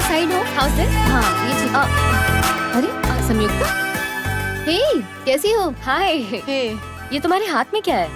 Side हो, house this? हाँ, ये ठीक। अरे संयुक्ता, हे कैसी हो? हाय। हे, ये तुम्हारे हाथ में क्या है?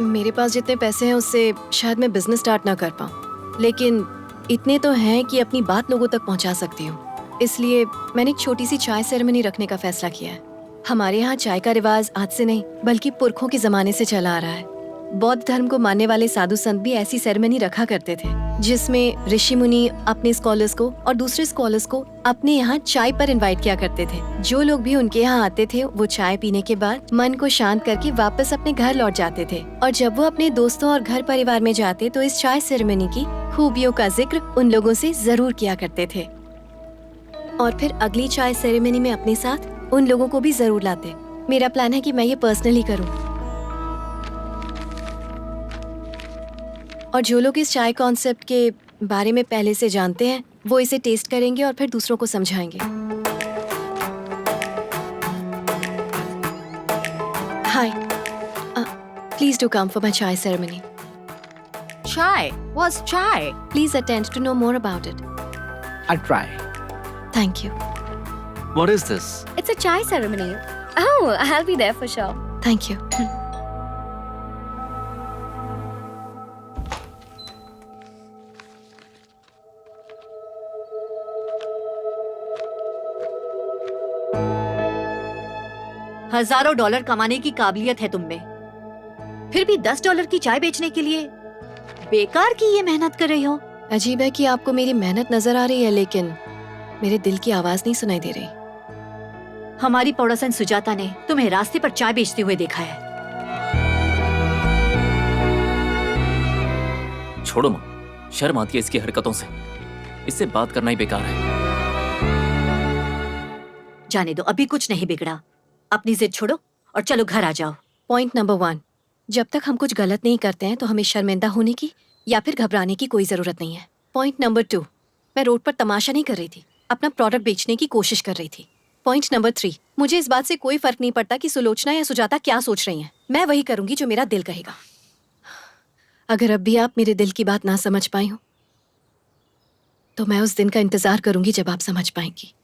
मेरे पास जितने पैसे हैं उससे शायद मैं बिजनेस स्टार्ट ना कर पाऊँ, लेकिन इतने तो हैं कि अपनी बात लोगों तक पहुँचा सकती हूँ। इसलिए मैंने एक छोटी सी चाय सेरेमनी रखने का फैसला किया है। हमारे यहाँ चाय का रिवाज आज से नहीं बल्कि पुरखों के जमाने से चला आ रहा है। बौद्ध धर्म को मानने वाले साधु संत भी ऐसी सेरेमनी रखा करते थे, जिसमें ऋषि मुनि अपने स्कॉलर्स को और दूसरे स्कॉलर्स को अपने यहाँ चाय पर इनवाइट किया करते थे। जो लोग भी उनके यहाँ आते थे वो चाय पीने के बाद मन को शांत करके वापस अपने घर लौट जाते थे, और जब वो अपने दोस्तों और घर परिवार में जाते तो इस चाय सेरेमनी की खूबियों का जिक्र उन लोगों से जरूर किया करते थे, और फिर अगली चाय सेरेमनी में अपने साथ उन लोगों को भी जरूर लाते। मेरा प्लान है कि मैं ये पर्सनली करूँ, और जो लोग इस चाय कॉन्सेप्ट के बारे में पहले से जानते हैं वो इसे टेस्ट करेंगे और फिर दूसरों को समझाएंगे। Hi, please do come for my chai ceremony. Chai? What's chai? Please attend to know more about it. I'll try. Thank you. What is this? It's a chai ceremony. Oh, I'll be there for sure. Thank you. हजारों dollar कमाने की काबिलियत है तुम में, फिर भी $10 की चाय बेचने के लिए बेकार की ये मेहनत कर रही हो। अजीब है कि आपको मेरी मेहनत नजर आ रही है, लेकिन मेरे दिल की आवाज नहीं सुनाई दे रही। हमारी पड़ोसन सुजाता ने तुम्हें रास्ते पर चाय बेचते हुए देखा है। छोड़ो माँ, शर्म आती है इसकी हरकतों से। इससे बात करना ही बेकार है। जाने दो, अभी कुछ नहीं बिगड़ा। अपनी जिद छोड़ो और चलो घर आ जाओ। पॉइंट नंबर 1, जब तक हम कुछ गलत नहीं करते हैं तो हमें शर्मिंदा होने की या फिर घबराने की कोई जरूरत नहीं है। पॉइंट नंबर 2, मैं रोड पर तमाशा नहीं कर रही थी, अपना प्रोडक्ट बेचने की कोशिश कर रही थी। पॉइंट नंबर 3, मुझे इस बात से कोई फर्क नहीं पड़ता कि सुलोचना या सुजाता क्या सोच रही हैं। मैं वही करूंगी जो मेरा दिल कहेगा। अगर अब भी आप मेरे दिल की बात ना समझ पाई हो तो मैं उस दिन का इंतजार करूंगी जब आप समझ पाएंगी।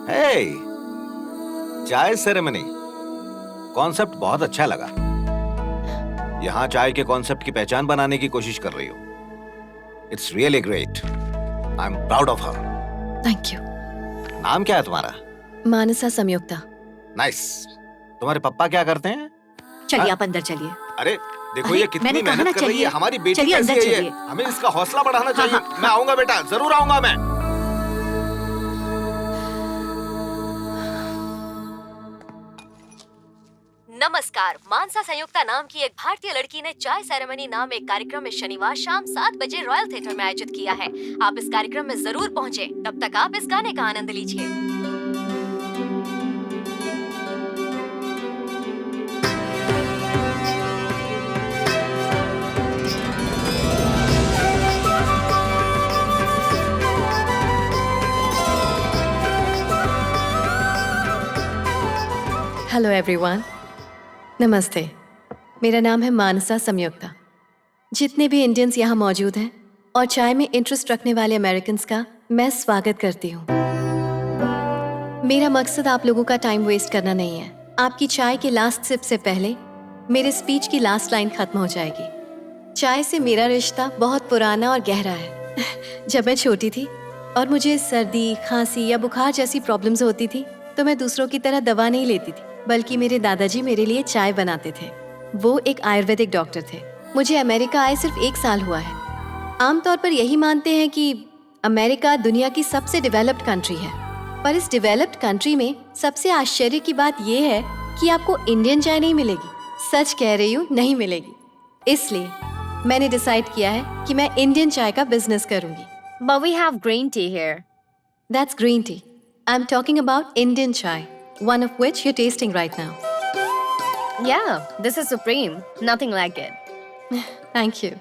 हे, चाय सेरेमनी कॉन्सेप्ट बहुत अच्छा लगा। यहाँ चाय के कॉन्सेप्ट की पहचान बनाने की कोशिश कर रही हो। It's really great. I am proud of her. Thank you. नाम क्या है तुम्हारा? मानसा संयुक्ता। नाइस। तुम्हारे पापा क्या करते हैं? चलिए आप अंदर चलिए। अरे देखो अरे, ये कितनी मैंने कहा ना, मेहनत कर रही है। चलिए। हमारी बेटी चलिए, कैसी अंदर है ये? चलिए। हमें इसका हौसला बढ़ाना चाहिए। हाँ। मैं आऊंगा बेटा, जरूर आऊंगा मैं। नमस्कार। मानसा संयुक्ता नाम की एक भारतीय लड़की ने चाय सेरेमनी नाम एक कार्यक्रम इस शनिवार शाम 7 बजे रॉयल थिएटर में आयोजित किया है। आप इस कार्यक्रम में जरूर पहुंचे। तब तक आप इस गाने का आनंद लीजिए। हेलो एवरीवन, नमस्ते। मेरा नाम है मानसा संयुक्ता। जितने भी इंडियंस यहाँ मौजूद हैं और चाय में इंटरेस्ट रखने वाले अमेरिकन्स का मैं स्वागत करती हूँ। मेरा मकसद आप लोगों का टाइम वेस्ट करना नहीं है। आपकी चाय के लास्ट सिप से पहले मेरे स्पीच की लास्ट लाइन खत्म हो जाएगी। चाय से मेरा रिश्ता बहुत पुराना और गहरा है। जब मैं छोटी थी और मुझे सर्दी, खांसी या बुखार जैसी प्रॉब्लम्स होती थी तो मैं दूसरों की तरह दवा नहीं लेती थी, बल्कि मेरे दादाजी मेरे लिए चाय बनाते थे। वो एक आयुर्वेदिक डॉक्टर थे। मुझे अमेरिका आए सिर्फ 1 साल हुआ है। आमतौर पर यही मानते हैं कि अमेरिका दुनिया की सबसे डेवलप्ड कंट्री है, पर इस डेवलप्ड कंट्री में सबसे आश्चर्य की बात यह है कि आपको इंडियन चाय नहीं मिलेगी। सच कह रही हूँ, नहीं मिलेगी। इसलिए मैंने डिसाइड किया है कि मैं इंडियन चाय का बिजनेस करूंगी। But we have green tea here. That's green tea. I'm talking about Indian chai, one of which you're tasting right now. Yeah, this is supreme. Nothing like it. Thank you.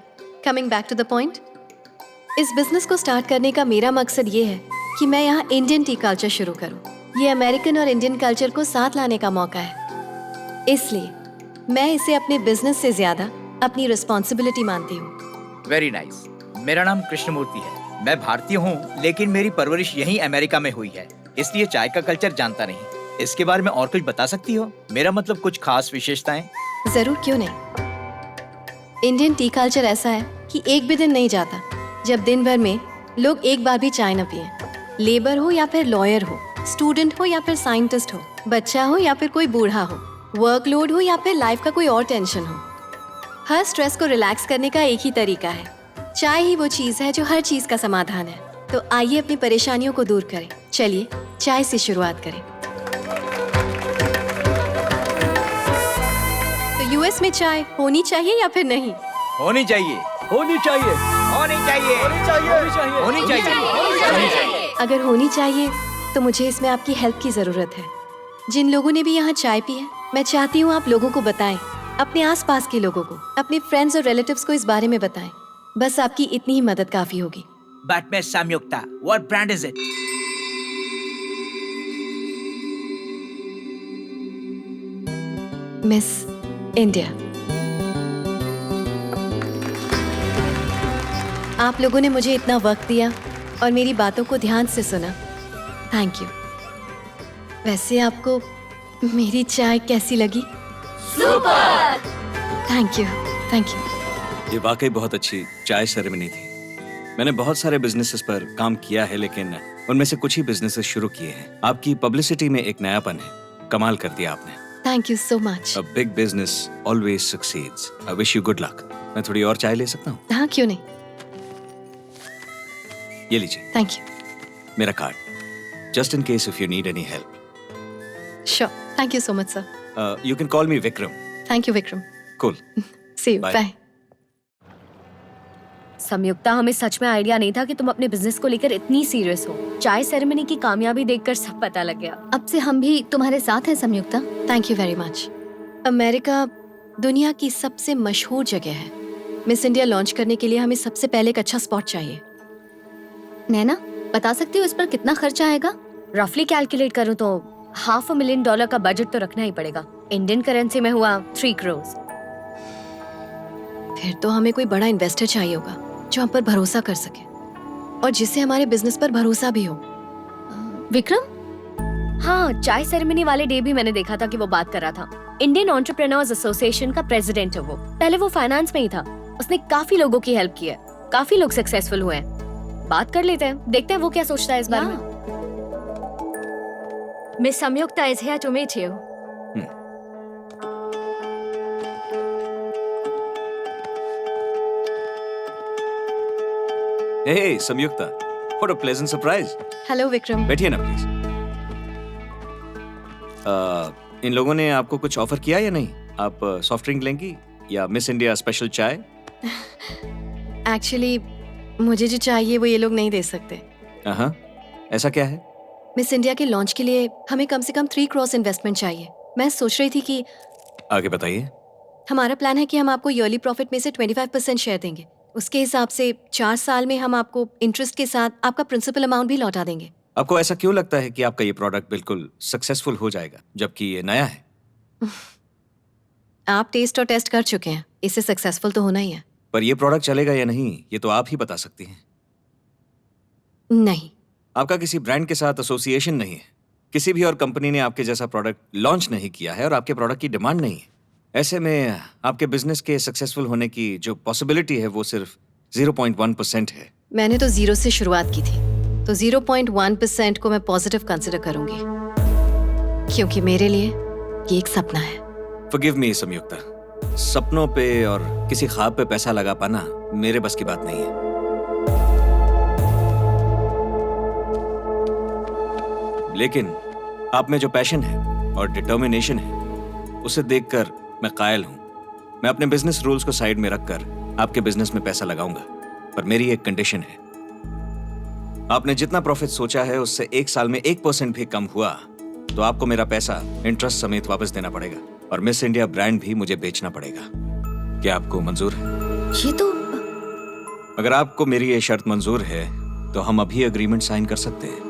Coming back to the point. इस business को start करने का मेरा मकसद ये है कि मैं यहाँ इंडियन टी कल्चर शुरू करूँ। ये अमेरिकन और इंडियन कल्चर को साथ लाने का मौका है। इसलिए मैं इसे अपने बिजनेस से ज्यादा अपनी रिस्पॉन्सिबिलिटी मानती हूँ। Very nice. मेरा नाम कृष्णमूर्ति है। मैं भारतीय हूँ, लेकिन मेरी परवरिश यहीं अमेरिका में हुई है, इसलिए चाय का कल्चर जानता नहीं। इसके बारे में और कुछ बता सकती हो? मेरा मतलब कुछ खास विशेषताएं। जरूर, क्यों नहीं। इंडियन टी कल्चर ऐसा है कि एक भी दिन नहीं जाता जब दिन भर में लोग एक बार भी चाय न पिए। लेबर हो या फिर लॉयर हो, स्टूडेंट हो या फिर साइंटिस्ट हो, बच्चा हो या फिर कोई बूढ़ा हो, वर्कलोड हो या फिर लाइफ का कोई और टेंशन हो, हर स्ट्रेस को रिलैक्स करने का एक ही तरीका है। चाय ही वो चीज है जो हर चीज का समाधान है। तो आइए अपनी परेशानियों को दूर करें। चलिए चाय से शुरुआत करें। तो यूएस में चाय होनी चाहिए या फिर नहीं? होनी चाहिए। होनी चाहिए। होनी चाहिए। होनी चाहिए। होनी चाहिए। अगर होनी चाहिए तो मुझे इसमें आपकी हेल्प की जरूरत है। जिन लोगों ने भी यहाँ चाय पी है, मैं चाहती हूँ आप लोगों को बताएं, अपने आसपास के लोगों को, अपने फ्रेंड्स और रिलेटिव्स को इस बारे में बताएं। बस आपकी इतनी ही मदद काफी होगी। But Miss Samyukta, what brand is it? Miss India. आप लोगों ने मुझे इतना वक्त दिया और मेरी बातों को ध्यान से सुना। Thank you. वैसे आपको मेरी चाय कैसी लगी? Super! Thank you, thank you. ये वाकई बहुत अच्छी चाय सेरेमनी थी। मैंने बहुत सारे बिजनेसेस पर काम किया है, लेकिन उनमें से कुछ ही बिजनेसेस शुरू किए हैं। आपकी पब्लिसिटी में एक नयापन है। कमाल कर दिया आपने। Thank you so much. A big business always succeeds. I wish you good luck. मैं थोड़ी और चाय ले सकता हूँ? हाँ, क्यों नहीं। ये लीजिए थैंक यू। मेरा card, just in case if you need any help. Sure. Thank you so much sir. You can call me Vikram. Thank you Vikram. Cool. See you. Bye. Bye. Samyukta, हमें सच में आइडिया नहीं था कि तुम अपने बिजनेस को लेकर इतनी सीरियस हो। चाय सेरेमनी की कामयाबी देखकर सब पता लग गया। अब से हम भी तुम्हारे साथ हैं Samyukta. Thank you very much. America दुनिया की सबसे मशहूर जगह है। मिस इंडिया लॉन्च करने के लिए हमें सबसे पहले एक अच्छा स्पॉट चाहिए। नैना, बता सकती हो इस पर कितना खर्चा आएगा? रफली कैलकुलेट करूं तो $500,000 का बजट तो रखना ही पड़ेगा। इंडियन करेंसी में हुआ 3 करोड़। फिर तो हमें कोई बड़ा इन्वेस्टर चाहिए होगा जो हम पर भरोसा कर सके और जिसे हमारे बिजनेस पर भरोसा भी हो। विक्रम? हाँ, चाय सेरेमनी वाले डे भी मैंने देखा था कि वो बात कर रहा था। इंडियन एंटरप्रेन्योर्स एसोसिएशन का प्रेसिडेंट है वो। पहले वो फाइनेंस में ही था। उसने काफी लोगों की हेल्प की है। काफी लोग सक्सेसफुल हुए हैं। बात कर लेते हैं, देखते हैं वो क्या सोचता है इस बारे में। Miss Samyukta is here to meet you. Hey, Samyukta. What a pleasant surprise. Hello Vikram. बैठिए ना प्लीज। इन लोगों ने आपको कुछ ऑफर किया या नहीं? आप सॉफ्ट ड्रिंक लेंगी या मिस इंडिया स्पेशल चाय? एक्चुअली मुझे जो चाहिए वो ये लोग नहीं दे सकते। हाँ, ऐसा क्या है? मिस इंडिया के लॉन्च के लिए हमें कम से कम 3 करोड़ इन्वेस्टमेंट चाहिए। मैं सोच रही थी कि आगे बताइए। हमारा प्लान है कि हम आपको ईयरली प्रॉफिट में से 25% शेयर देंगे। उसके हिसाब से 4 साल में हम आपको इंटरेस्ट के साथ आपका प्रिंसिपल अमाउंट भी लौटा देंगे। आपको ऐसा क्यों लगता है कि आपका ये प्रोडक्ट बिल्कुल सक्सेसफुल हो जाएगा, जबकि ये नया है? आप टेस्ट और टेस्ट कर चुके हैं, इससे सक्सेसफुल तो होना ही है। पर ये प्रोडक्ट चलेगा या नहीं, ये तो आप ही बता सकती हैं। नहीं, आपका किसी ब्रांड के साथ एसोसिएशन नहीं है। किसी भी और कंपनी ने आपके जैसा प्रोडक्ट लॉन्च नहीं किया है और आपके प्रोडक्ट की डिमांड नहीं है। ऐसे में आपके बिजनेस के सक्सेसफुल होने की जो पॉसिबिलिटी है वो सिर्फ 0.1% है। मैंने तो 0 से शुरुआत की थी, तो 0.1% को मैं पॉजिटिव कंसिडर करूंगी, क्योंकि मेरे लिए ये एक सपना है। Forgive me, संयुक्ता। सपनों पे और किसी ख्वाब पे पैसा लगा पाना मेरे बस की बात नहीं है। लेकिन आप में जो पैशन है और डिटर्मिनेशन है उसे देखकर मैं कायल हूं। मैं अपने बिजनेस रूल्स को साइड में रखकर आपके बिजनेस में पैसा लगाऊंगा, पर मेरी एक कंडीशन है। आपने जितना प्रॉफिट सोचा है उससे 1 साल में 1% भी कम हुआ तो आपको मेरा पैसा इंटरेस्ट समेत वापस देना पड़ेगा, और मिस इंडिया ब्रांड भी मुझे बेचना पड़ेगा। क्या आपको मंजूर है? ये तो अगर आपको मेरी ये शर्त मंजूर है तो हम अभी एग्रीमेंट साइन कर सकते हैं।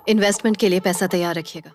इन्वेस्टमेंट के लिए पैसा तैयार रखिएगा।